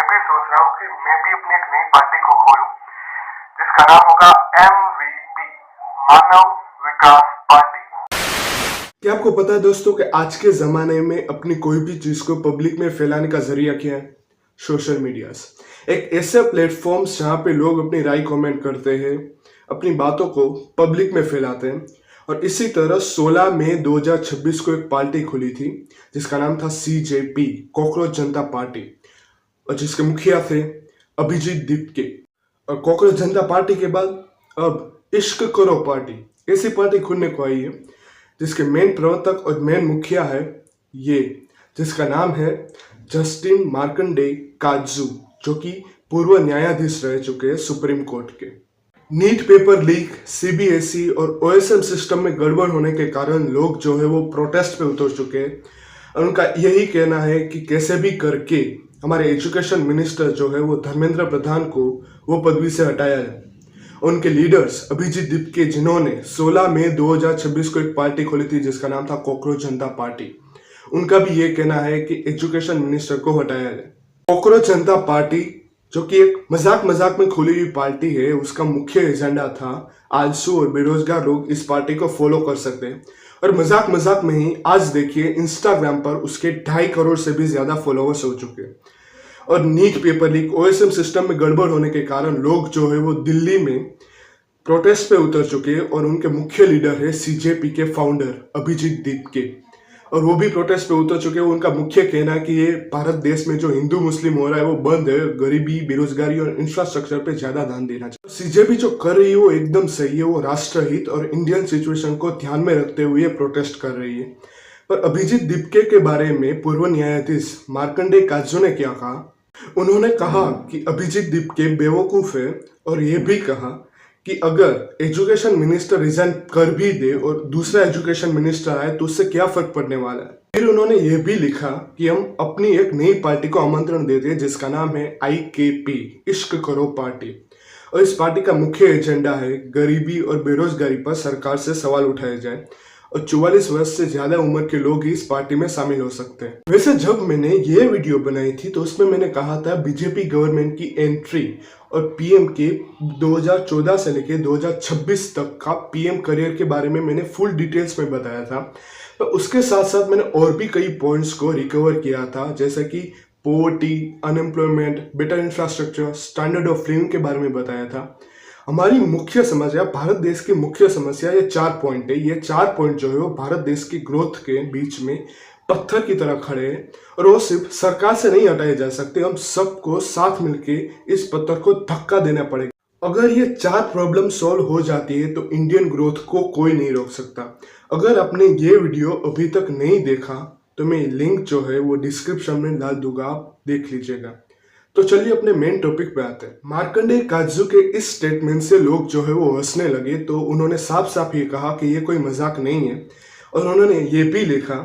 मैं भी सोच रहा हूँ कि मैं भी अपनी एक नई पार्टी को खोलूं जिसका नाम होगा MVP, मानव विकास पार्टी। क्या आपको पता है दोस्तों कि आज के ज़माने में अपनी कोई भी चीज़ को पब्लिक में फैलाने का ज़रिया क्या है? Social medias. एक ऐसे प्लेटफॉर्म्स जहाँ पे लोग अपनी राय कमेंट करते हैं, अपनी बातों को पब्लिक में फैलाते हैं। और इसी तरह 16 मई 2026 को एक पार्टी खुली थी जिसका नाम था CJP, कॉकरोच जनता पार्टी, और जिसके मुखिया थे अभिजीत दीपके। और कॉकरोच जनता पार्टी के बाद अब इश्क करो पार्टी, ऐसी पार्टी खुलने को आई है जिसके मेन प्रवर्तक और मेन मुखिया है ये, जिसका नाम है जस्टिन मार्कंडे काजू, जो कि पूर्व न्यायाधीश रह चुके हैं सुप्रीम कोर्ट के। नीट पेपर लीक, CBSE और OSM सिस्टम में गड़बड़ होने के कारण लोग जो है वो प्रोटेस्ट पे उतर चुके हैं और उनका यही कहना है कि कैसे भी करके हमारे एजुकेशन मिनिस्टर जो है वो धर्मेंद्र प्रधान को वो पदवी से हटाया जाए। उनके लीडर्स अभिजीत दीपके, जिन्होंने 16 मई 2026 को एक पार्टी खोली थी जिसका नाम था कॉकरोच जनता पार्टी, उनका भी ये कहना है कि एजुकेशन मिनिस्टर को हटाया जाए। कॉकरोच जनता पार्टी जो कि एक मजाक में खुली हुई पार्टी है, उसका मुख्य एजेंडा था आलसू और बेरोजगार लोग इस पार्टी को फॉलो कर सकते हैं। और मजाक में ही आज देखिए इंस्टाग्राम पर उसके 2.5 करोड़ से भी ज्यादा फॉलोअर्स हो चुके हैं। और NEET paper leak, OSM system में गड़बड़ होने के कारण लोग जो है वो दिल्ली में प्रोटेस्ट पे उतर चुके हैं और उनके मुख्य लीडर है CJP के फाउंडर अभिजीत दीपके, और वो भी प्रोटेस्ट पे उतर चुके हैं। उनका मुख्य कहना है कि ये भारत देश में जो हिंदू मुस्लिम हो रहा है वो बंद है, गरीबी, बेरोजगारी और इंफ्रास्ट्रक्चर पे ज्यादा ध्यान देना चाहिए। CJP जो कर रही है वो एकदम सही है, वो राष्ट्रहित और इंडियन सिचुएशन को ध्यान में रखते हुए प्रोटेस्ट कर रही है। पर अभिजीत दीपके के बारे में पूर्व न्यायाधीश मार्कंडे काजू ने क्या कहा? उन्होंने कहा कि अभिजीत दीपके बेवकूफ है और ये भी कहा कि अगर एजुकेशन मिनिस्टर रिजाइन कर भी दे और दूसरा एजुकेशन मिनिस्टर आए तो उससे क्या फर्क पड़ने वाला है। फिर उन्होंने ये भी लिखा कि हम अपनी एक नई पार्टी को आमंत्रण देते हैं जिसका नाम है IKP, इश्क करो पार्टी, और इस पार्टी का मुख्य एजेंडा है गरीबी और बेरोजगारी पर सरकार से सवाल उठाए जाए और 44 वर्ष से ज्यादा उम्र के लोग ही इस पार्टी में शामिल हो सकते हैं। वैसे जब मैंने ये वीडियो बनाई थी तो उसमें मैंने कहा था बीजेपी गवर्नमेंट की एंट्री और PM के 2014 से लेकर 2026 तक का PM करियर के बारे में मैंने फुल डिटेल्स में बताया था। तो उसके साथ साथ मैंने और भी कई पॉइंट्स को रिकवर किया था, जैसे कि poverty, unemployment, better infrastructure, standard of living के बारे में बताया था। हमारी मुख्य समस्या, भारत देश की मुख्य समस्या, ये 4 पॉइंट है। ये 4 पॉइंट जो है वो भारत देश की ग्रोथ के बीच में पत्थर की तरह खड़े हैं और वो सिर्फ सरकार से नहीं हटाए जा सकते। हम सबको साथ मिलके इस पत्थर को धक्का देना पड़ेगा। अगर ये 4 प्रॉब्लम सॉल्व हो जाती है तो इंडियन ग्रोथ को कोई नहीं रोक सकता। अगर आपने ये वीडियो अभी तक नहीं देखा तो मैं लिंक जो है वो डिस्क्रिप्शन में डाल दूंगा, आप देख लीजिएगा। तो चलिए अपने मेन टॉपिक पे आते हैं। मार्कंडे काजू के इस स्टेटमेंट से लोग जो है वो हंसने लगे, तो उन्होंने साफ साफ ये कहा कि ये कोई मजाक नहीं है। और उन्होंने ये भी लिखा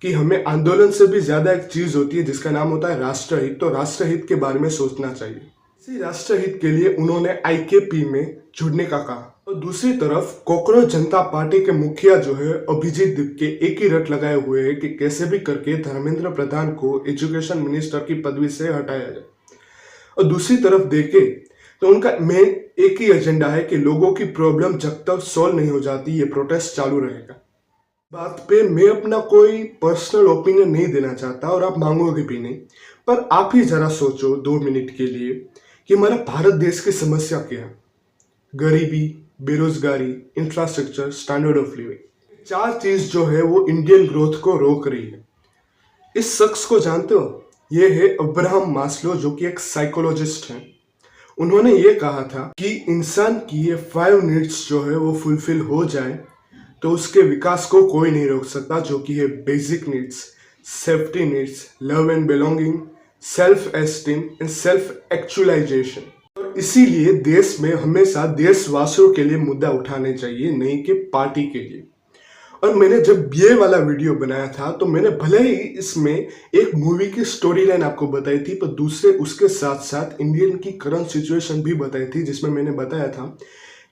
कि हमें आंदोलन से भी ज्यादा एक चीज होती है जिसका नाम होता है राष्ट्रहित, तो राष्ट्रहित के बारे में सोचना चाहिए। इसी राष्ट्रहित के लिए उन्होंने IKP में जुड़ने का कहा। और दूसरी तरफ कॉकरोच जनता पार्टी के मुखिया जो है अभिजीत दीपके एक ही रट लगाए हुए हैं कि कैसे भी करके धर्मेंद्र प्रधान को एजुकेशन मिनिस्टर की पदवी से हटाया जाए। और दूसरी तरफ देखे तो उनका मेन एक ही एजेंडा है कि लोगों की प्रॉब्लम जब तक सॉल्व नहीं हो जाती ये प्रोटेस्ट चालू रहेगा। बात पे मैं अपना कोई पर्सनल ओपिनियन नहीं देना चाहता और आप मांगोगे भी नहीं, पर आप ही जरा सोचो 2 मिनट के लिए कि हमारा भारत देश की समस्या क्या है। गरीबी, बेरोजगारी, इंफ्रास्ट्रक्चर, स्टैंडर्ड ऑफ लिविंग, 4 चीज जो है वो इंडियन ग्रोथ को रोक रही है। इस शख्स को जानते हो? ये है अब्राहम मास्लो, जो कि एक साइकोलॉजिस्ट हैं। उन्होंने ये कहा था कि इंसान की ये 5 नीड्स जो है वो फुलफिल हो जाए तो उसके विकास को कोई नहीं रोक सकता, जो कि है basic needs, safety needs, love and belonging, self esteem and self actualisation. और इसीलिए देश में हमेशा देशवासियों के लिए मुद्दा उठाने चाहिए, नहीं कि पार्टी के लिए। और मैंने जब ये वाला वीडियो बनाया था तो मैंने भले ही इसमें एक मूवी की स्टोरी लाइन आपको बताई थी, पर दूसरे उसके साथ साथ इंडियन की करंट सिचुएशन भी बताई थी, जिसमें मैंने बताया था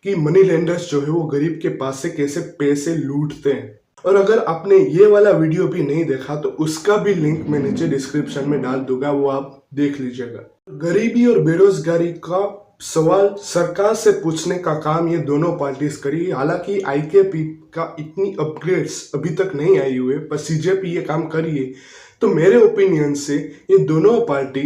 कि मनी लेंडर्स जो है वो गरीब के पास से कैसे पैसे लूटते हैं। और अगर आपने ये वाला वीडियो भी नहीं देखा तो उसका भी लिंक मैं नीचे डिस्क्रिप्शन में डाल दूंगा, वो आप देख लीजिएगा। गरीबी और बेरोजगारी का सवाल सरकार से पूछने का काम ये दोनों पार्टीज करी। हालांकि आईकेपी का इतनी अपग्रेड्स अभी तक नहीं आई हुए, पर सीजेपी ये काम करिए तो मेरे ओपिनियन से ये दोनों पार्टी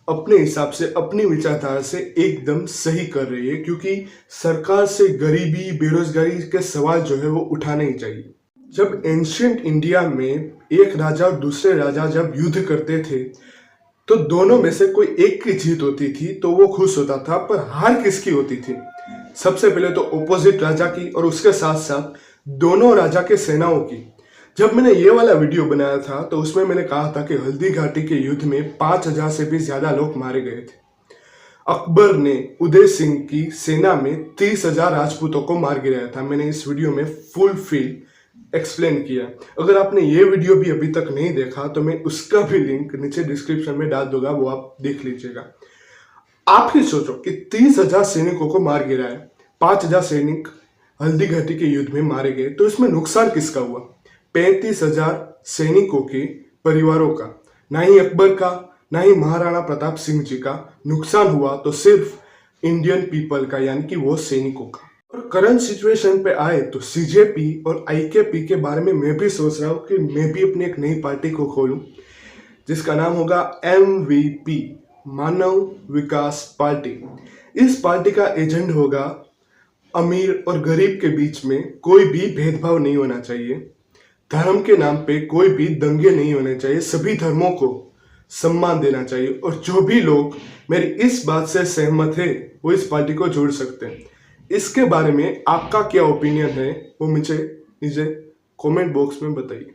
अपने हिसाब से अपनी विचारधारा से एकदम सही कर रही है, क्योंकि सरकार से गरीबी बेरोजगारी के सवाल जो है वो उठाने ही चाहिए। जब एंशियंट इंडिया में एक राजा और दूसरे राजा जब युद्ध करते थे तो दोनों में से कोई एक की जीत होती थी तो वो खुश होता था, पर हार किसकी होती थी? सबसे पहले तो ऑपोजिट राजा की और उसके साथ साथ दोनों राजा के सेनाओं की। जब मैंने ये वाला वीडियो बनाया था तो उसमें मैंने कहा था कि हल्दी घाटी के युद्ध में 5000 से भी ज्यादा लोग मारे गए थे। अकबर ने उदय सिंह की सेना में 30,000 राजपूतों को मार गिराया था। मैंने इस वीडियो में फुल फील एक्सप्लेन किया। अगर आपने ये वीडियो भी अभी तक नहीं देखा तो मैं उसका भी लिंक नीचे डिस्क्रिप्शन में डाल दूंगा, वो आप देख लीजिएगा। आप ही सोचो कि 30,000 सैनिकों को मार गिराया, 5,000 सैनिक हल्दी घाटी के युद्ध में मारे गए, तो इसमें नुकसान किसका हुआ? 35,000 सैनिकों के परिवारों का, ना ही अकबर का ना ही महाराणा प्रताप सिंह जी का नुकसान हुआ, तो सिर्फ इंडियन पीपल का, यानी कि वो सैनिकों का। और करंट सिचुएशन पे आए तो सीजेपी और आईकेपी के बारे में मैं भी सोच रहा हूँ कि मैं भी अपनी एक नई पार्टी को खोलूं, जिसका नाम होगा MVP, मानव विकास पार्टी। इस पार्टी का एजेंड होगा अमीर और गरीब के बीच में कोई भी भेदभाव नहीं होना चाहिए, धर्म के नाम पे कोई भी दंगे नहीं होने चाहिए, सभी धर्मों को सम्मान देना चाहिए। और जो भी लोग मेरी इस बात से सहमत है वो इस पार्टी को जोड़ सकते हैं। इसके बारे में आपका क्या ओपिनियन है वो मुझे नीचे कमेंट बॉक्स में बताइए।